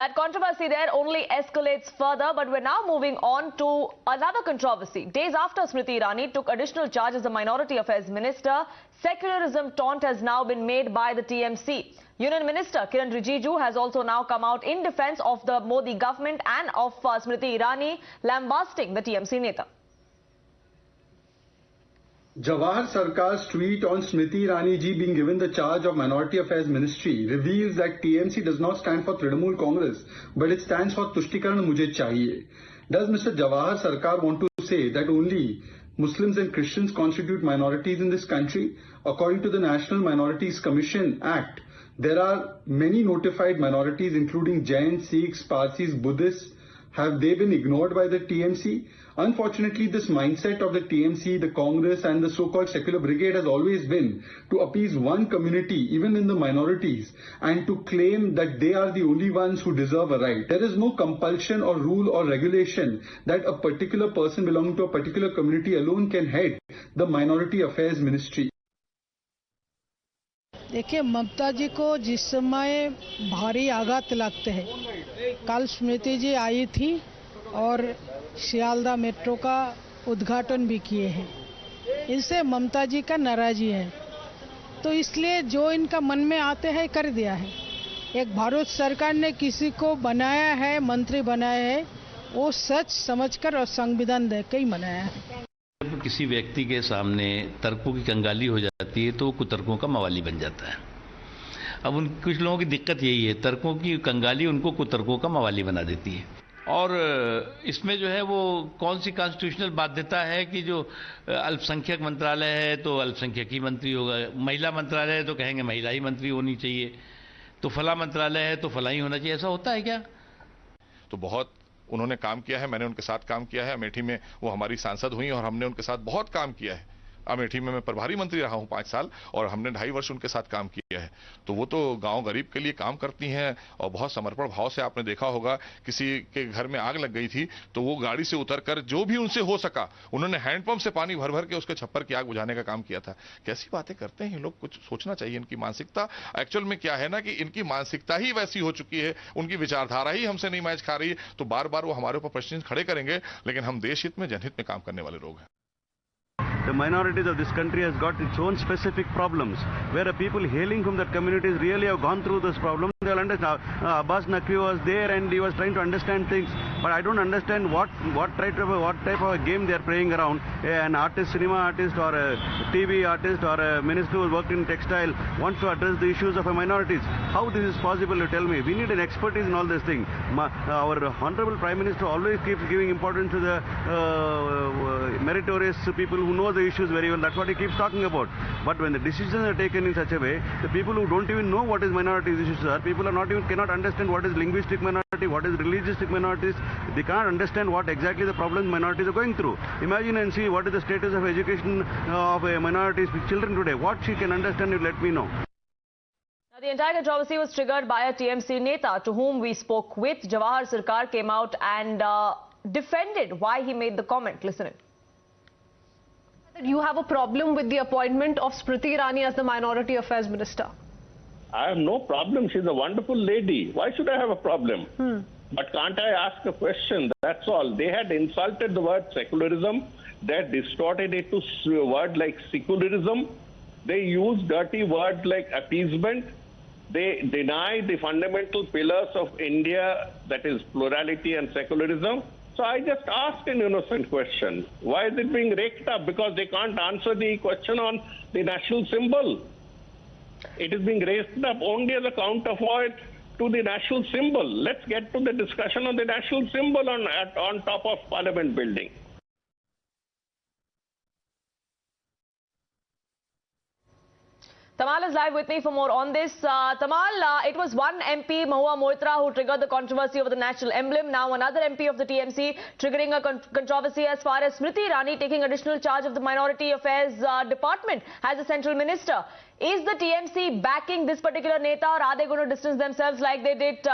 That controversy there only escalates further, but we're now moving on to another controversy. Days after Smriti Irani took additional charge as the Minority Affairs Minister, secularism taunt has now been made by the TMC. Union Minister Kiren Rijiju has also now come out in defense of the Modi government and of Smriti Irani, lambasting the TMC Neta. Jawahar Sircar's tweet on Smriti Irani ji being given the charge of Minority Affairs Ministry reveals that TMC does not stand for Trinamool Congress, but it stands for Tushtikaran Mujhe Chaiye. Does Mr. Jawahar Sircar want to say that only Muslims and Christians constitute minorities in this country? According to the National Minorities Commission Act, there are many notified minorities including Jains, Sikhs, Parsis, Buddhists. Have they been ignored by the TMC? Unfortunately, this mindset of the TMC, the Congress and the so-called secular brigade has always been to appease one community, even in the minorities, and to claim that they are the only ones who deserve a right. There is no compulsion or rule or regulation that a particular person belonging to a particular community alone can head the Minority Affairs Ministry. देखिए, ममता जी को जिस समय भारी आघात लगते हैं, कल स्मृति जी आई थी और सियालदा मेट्रो का उद्घाटन भी किए हैं। इनसे ममता जी का नाराजी है, तो इसलिए जो इनका मन में आते हैं कर दिया है। एक भारत सरकार ने किसी को बनाया है, मंत्री बनाया है, वो सच समझकर और संविधान देकर ही बनाया है। जब किसी व्यक्ति के सामने तर्कों की कंगाली हो जाती है तो वो कुतर्कों का मवाली बन जाता है। अब कुछ लोगों की दिक्कत यही है, तर्कों की कंगाली उनको कुतर्कों का मवाली बना देती है। और इसमें जो है वो कौन सी कॉन्स्टिट्यूशनल बाध्यता है कि जो अल्पसंख्यक मंत्रालय है तो अल्पसंख्यक ही मंत्री होगा, महिला मंत्रालय है तो कहेंगे महिला ही मंत्री होनी चाहिए, तो फला मंत्रालय है तो फला ही होना चाहिए। ऐसा होता है क्या? तो बहुत उन्होंने काम किया है, मैंने उनके साथ काम किया है। अमेठी में वो हमारी सांसद हुई और हमने उनके साथ बहुत काम किया है। अमेठी में मैं प्रभारी मंत्री रहा हूं 5 साल और हमने 2.5 वर्ष उनके साथ काम किया है। तो वो तो गांव गरीब के लिए काम करती हैं और बहुत समर्पण भाव से। आपने देखा होगा किसी के घर में आग लग गई थी तो वो गाड़ी से उतरकर जो भी उनसे हो सका उन्होंने हैंडपंप से पानी भर भर के उसके छप्पर की आग बुझाने का काम किया था। कैसी बातें करते हैं ये लोग, कुछ सोचना चाहिए। इनकी मानसिकता एक्चुअल में क्या है ना कि इनकी मानसिकता ही वैसी हो चुकी है, उनकी विचारधारा ही हमसे नहीं मैच खा रही है। तो बार बार वो हमारे ऊपर प्रश्न खड़े करेंगे, लेकिन हम देश हित में जनहित में काम करने वाले लोग हैं। The minorities of this country has got its own specific problems, where the people hailing from that communities really have gone through this problem. They'll understand. Abbas Naqvi was there and he was trying to understand things, but I don't understand what type of a game they are playing around. An artist, cinema artist, or a TV artist, or a minister who worked in textile wants to address the issues of a minorities. How this is possible? You tell me. We need an expertise in all these things. Our honorable Prime Minister always keeps giving importance to the meritorious people who know the issues very well. That's what he keeps talking about. But when the decisions are taken in such a way, the people who don't even know what is minorities issues are, people are not even cannot understand what is linguistic minority, what is religious minorities. They cannot understand what exactly the problems minorities are going through. Imagine and see what is the status of education of minorities children today. What she can understand, you let me know. Now, the entire controversy was triggered by a TMC Neta to whom we spoke with. Jawahar Sircar came out and defended why he made the comment. Listen in. You have a problem with the appointment of Smriti Irani as the Minority Affairs Minister? I have no problem. She's a wonderful lady. Why should I have a problem? But can't I ask a question? That's all. They had insulted the word secularism. They had distorted it to a word like secularism. They used dirty words like appeasement. They deny the fundamental pillars of India, that is plurality and secularism. So I just asked an innocent question. Why is it being raked up? Because they can't answer the question on the national symbol. It is being raised up only as a counterpoint to the national symbol. Let's get to the discussion on the national symbol on top of Parliament building. Tamal is live with me for more on this. Tamal, it was one MP, Mahua Moitra, who triggered the controversy over the national emblem. Now another MP of the TMC triggering a controversy as far as Smriti Irani taking additional charge of the Minority Affairs Department as a central minister. Is the TMC backing this particular Neta, or are they going to distance themselves like they did